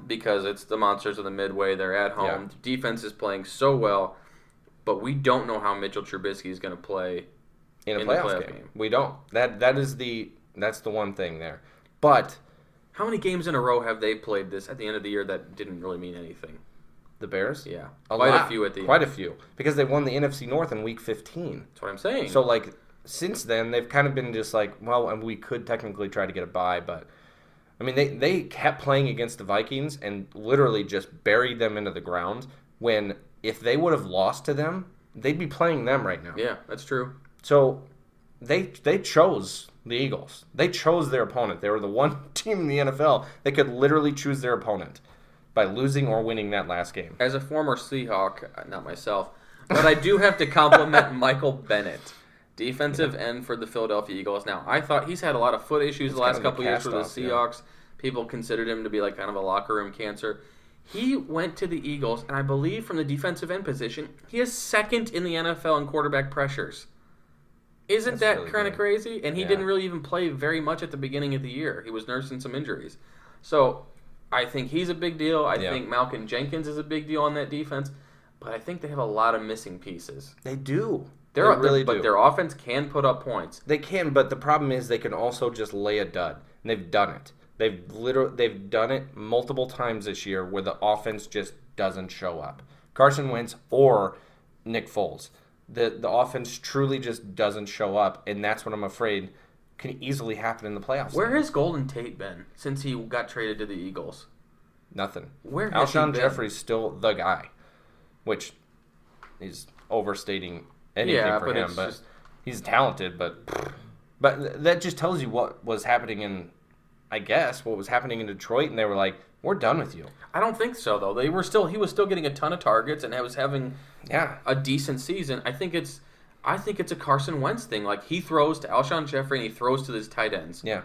Speaker 2: because it's the Monsters of the Midway. They're at home.
Speaker 1: Yeah.
Speaker 2: The defense is playing so well, but we don't know how Mitchell Trubisky is going to play
Speaker 1: in a playoff game. We don't. That's the one thing there. But
Speaker 2: how many games in a row have they played this at the end of the year that didn't really mean anything?
Speaker 1: The Bears?
Speaker 2: Yeah.
Speaker 1: Quite a few at the end. Quite a few. Because they won the NFC North in Week 15.
Speaker 2: That's what I'm saying.
Speaker 1: So, since then, they've kind of been just well, and we could technically try to get a bye, but, I mean, they kept playing against the Vikings and literally just buried them into the ground when, if they would have lost to them, they'd be playing them right now.
Speaker 2: Yeah, that's true.
Speaker 1: So, they chose the Eagles. They chose their opponent. They were the one team in the NFL that could literally choose their opponent by losing or winning that last game.
Speaker 2: As a former Seahawk, not myself, but I do have to compliment Michael Bennett, defensive end for the Philadelphia Eagles. Now, I thought he's had a lot of foot issues the last couple of years for the Seahawks. Yeah. People considered him to be kind of a locker room cancer. He went to the Eagles, and I believe from the defensive end position, he is second in the NFL in quarterback pressures. Isn't that really kind of crazy? And he didn't really even play very much at the beginning of the year. He was nursing some injuries. So I think he's a big deal. I think Malcolm Jenkins is a big deal on that defense. But I think they have a lot of missing pieces.
Speaker 1: They do.
Speaker 2: They really do. But their offense can put up points.
Speaker 1: They can, but the problem is they can also just lay a dud. And they've done it. They've done it multiple times this year where the offense just doesn't show up. Carson Wentz or Nick Foles. The offense truly just doesn't show up, and that's what I'm afraid can easily happen in the playoffs.
Speaker 2: Where has Golden Tate been since he got traded to the Eagles?
Speaker 1: Nothing.
Speaker 2: Where has he been?
Speaker 1: Alshon Jeffrey's still the guy, which is overstating anything for him. But he's talented, but that just tells you what was happening in, I guess, what was happening in Detroit, and they were like, we're done with you.
Speaker 2: I don't think so, though. He was still getting a ton of targets and was having a decent season. I think it's a Carson Wentz thing. He throws to Alshon Jeffrey and he throws to his tight ends.
Speaker 1: Yeah.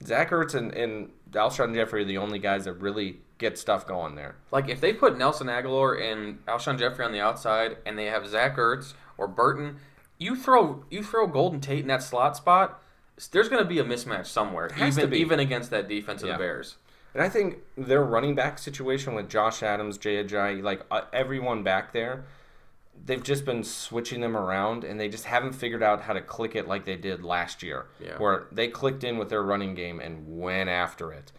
Speaker 1: Zach Ertz and Alshon Jeffrey are the only guys that really get stuff going there.
Speaker 2: If they put Nelson Aguilar and Alshon Jeffrey on the outside and they have Zach Ertz or Burton, you throw Golden Tate in that slot spot, there's going to be a mismatch somewhere, even against that defense of the Bears.
Speaker 1: And I think their running back situation with Josh Adams, Jay Ajayi, everyone back there, they've just been switching them around, and they just haven't figured out how to click it like they did last year, where they clicked in with their running game and went after it.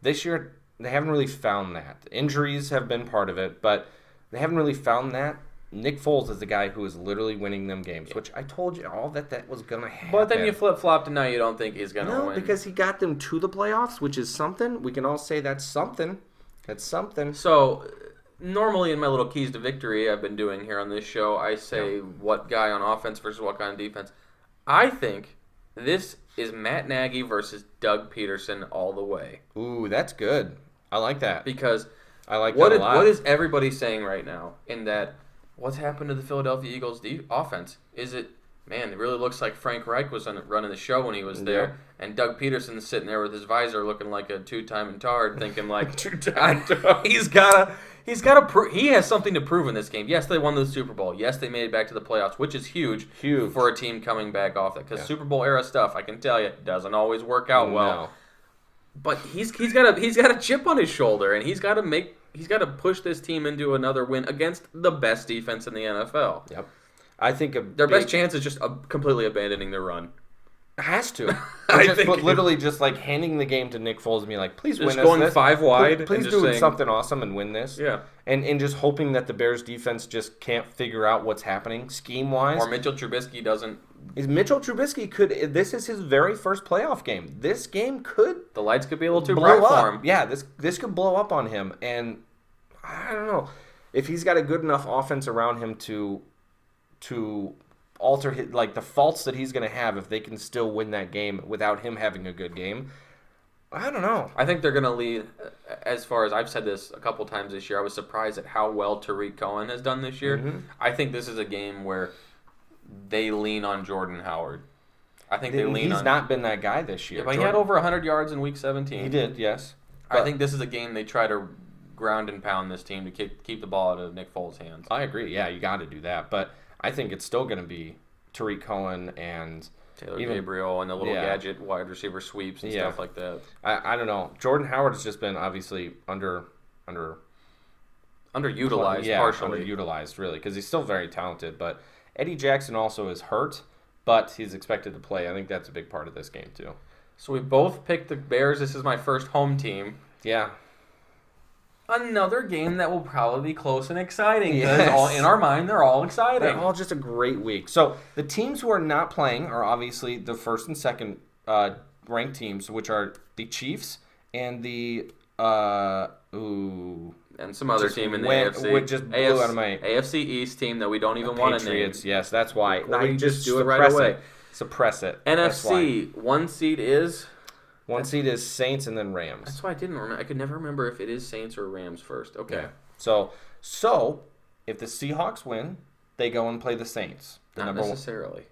Speaker 1: This year, they haven't really found that. Injuries have been part of it, but they haven't really found that. Nick Foles is the guy who is literally winning them games, which I told you all that was going to happen.
Speaker 2: But then you flip-flopped, and now you don't think he's going to win.
Speaker 1: No, because he got them to the playoffs, which is something. We can all say that's something. That's something.
Speaker 2: So, normally in my little keys to victory I've been doing here on this show, I say what guy on offense versus what guy on defense. I think this is Matt Nagy versus Doug Peterson all the way.
Speaker 1: Ooh, that's good. I like that.
Speaker 2: Because
Speaker 1: I like that a lot.
Speaker 2: What is everybody saying right now in that what's happened to the Philadelphia Eagles offense? Is it, man, it really looks like Frank Reich was running the show when he was there, and Doug Peterson's sitting there with his visor looking like a two-time tard, thinking he has something to prove in this game. Yes, they won the Super Bowl. Yes, they made it back to the playoffs, which is huge for a team coming back off that. Because Super Bowl era stuff, I can tell you, doesn't always work out well.
Speaker 1: No.
Speaker 2: But he's got a chip on his shoulder, and he's got to push this team into another win against the best defense in the NFL.
Speaker 1: Yep. I think
Speaker 2: their best chance is just completely abandoning their run.
Speaker 1: Has to. Literally just handing the game to Nick Foles and being like, please win this.
Speaker 2: Just going 5 wide.
Speaker 1: Please do something awesome and win this.
Speaker 2: Yeah.
Speaker 1: And just hoping that the Bears defense just can't figure out what's happening scheme-wise.
Speaker 2: Or Mitchell Trubisky doesn't.
Speaker 1: Mitchell Trubisky this is his very first playoff game. This game could.
Speaker 2: The lights could be a little too bright for him.
Speaker 1: Yeah, this could blow up on him. And I don't know. If he's got a good enough offense around him to alter his, the faults that he's going to have if they can still win that game without him having a good game, I don't know.
Speaker 2: I think they're going to lead, as far as I've said this a couple times this year, I was surprised at how well Tariq Cohen has done this year. Mm-hmm. I think this is a game where they lean on Jordan Howard. I think they lean on...
Speaker 1: He's not been that guy this year.
Speaker 2: Yeah, but he had over 100 yards in Week 17.
Speaker 1: He did, yes.
Speaker 2: I think this is a game they try to ground and pound this team to keep the ball out of Nick Foles' hands.
Speaker 1: I agree. Yeah, you got to do that. But I think it's still going to be Tariq Cohen and
Speaker 2: Taylor Gabriel and the little gadget wide receiver sweeps and stuff like that.
Speaker 1: I don't know. Jordan Howard has just been obviously underutilized partially. Underutilized, really, because he's still very talented. But Eddie Jackson also is hurt, but he's expected to play. I think that's a big part of this game, too.
Speaker 2: So we both picked the Bears. This is my first home team.
Speaker 1: Yeah.
Speaker 2: Another game that will probably be close and exciting. Because in our mind, they're all exciting.
Speaker 1: They're all just a great week. So the teams who are not playing are obviously the first and second ranked teams, which are the Chiefs and the
Speaker 2: and some other team in the AFC.
Speaker 1: Which just blew out of my
Speaker 2: AFC East team that we don't even want to name.
Speaker 1: Patriots, yes, that's why.
Speaker 2: We just do it right away.
Speaker 1: Suppress it.
Speaker 2: NFC, one seed is
Speaker 1: Saints and then Rams.
Speaker 2: That's why I didn't remember. I could never remember if it is Saints or Rams first. Okay.
Speaker 1: Yeah. So if the Seahawks win, they go and play the Saints.
Speaker 2: Not necessarily,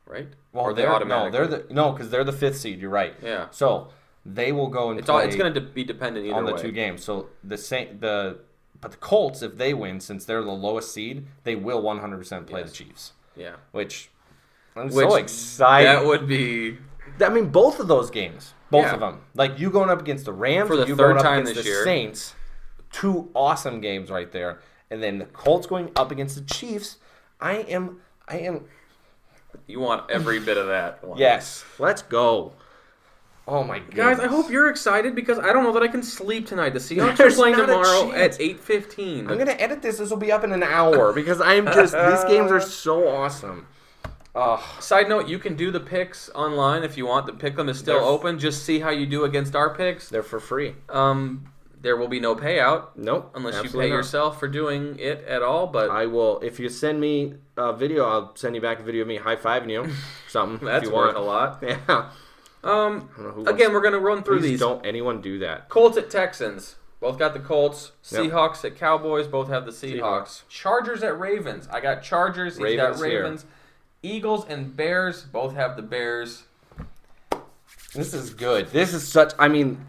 Speaker 2: right?
Speaker 1: Well,
Speaker 2: or they automatically.
Speaker 1: because they're the 5th seed. You're right.
Speaker 2: Yeah.
Speaker 1: So they will go and play.
Speaker 2: It's going to be dependent either
Speaker 1: on the
Speaker 2: way.
Speaker 1: 2 games. So but the Colts, if they win, since they're the lowest seed, they will 100% play the Chiefs.
Speaker 2: Yeah.
Speaker 1: Which I'm so excited.
Speaker 2: That would be.
Speaker 1: I mean, both of those games. Both of them. Like, you going up against the Rams
Speaker 2: for the
Speaker 1: you
Speaker 2: third
Speaker 1: going up
Speaker 2: time
Speaker 1: against
Speaker 2: this
Speaker 1: the
Speaker 2: year.
Speaker 1: Saints. 2 awesome games right there. And then the Colts going up against the Chiefs. I am.
Speaker 2: You want every bit of that.
Speaker 1: Yes. Let's go. Oh, my goodness.
Speaker 2: Guys, I hope you're excited because I don't know that I can sleep tonight. The Seahawks are playing tomorrow at 8:15.
Speaker 1: I'm going to edit this. This will be up in an hour because I'm just... these games are so awesome.
Speaker 2: Side note, you can do the picks online if you want. The pick them is still open. Just see how you do against our picks.
Speaker 1: They're for free.
Speaker 2: There will be no payout.
Speaker 1: Nope.
Speaker 2: Unless you pay yourself for doing it at all. But
Speaker 1: I will. If you send me a video, I'll send you back a video of me high-fiving you. Something.
Speaker 2: That's worth a lot.
Speaker 1: Yeah.
Speaker 2: Again, we're going to run through these.
Speaker 1: Don't anyone do that.
Speaker 2: Colts at Texans. Both got the Colts. Seahawks at Cowboys. Both have the Seahawks. Chargers at Ravens. I got Chargers. He's got Ravens. Eagles and Bears. Both have the Bears.
Speaker 1: This is good. This is such... I mean...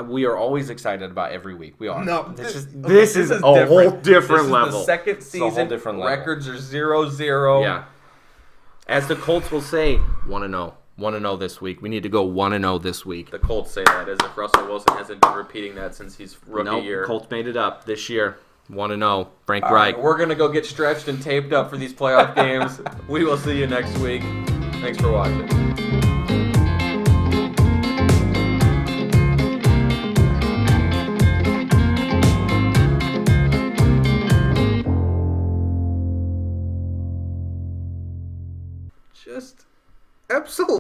Speaker 1: We are always excited about every week. We are.
Speaker 2: No,
Speaker 1: this is a whole different level.
Speaker 2: This is the second season.
Speaker 1: It's a whole different level.
Speaker 2: Records are 0-0.
Speaker 1: Yeah. As the Colts will say, 1-0. 1-0 this week. We need to go 1-0 this week.
Speaker 2: The Colts say that as if Russell Wilson hasn't been repeating that since he's rookie year.
Speaker 1: Colts made it up this year. 1-0. Frank Reich.
Speaker 2: We're going to go get stretched and taped up for these playoff games. We will see you next week. Thanks for watching. Just absolutely.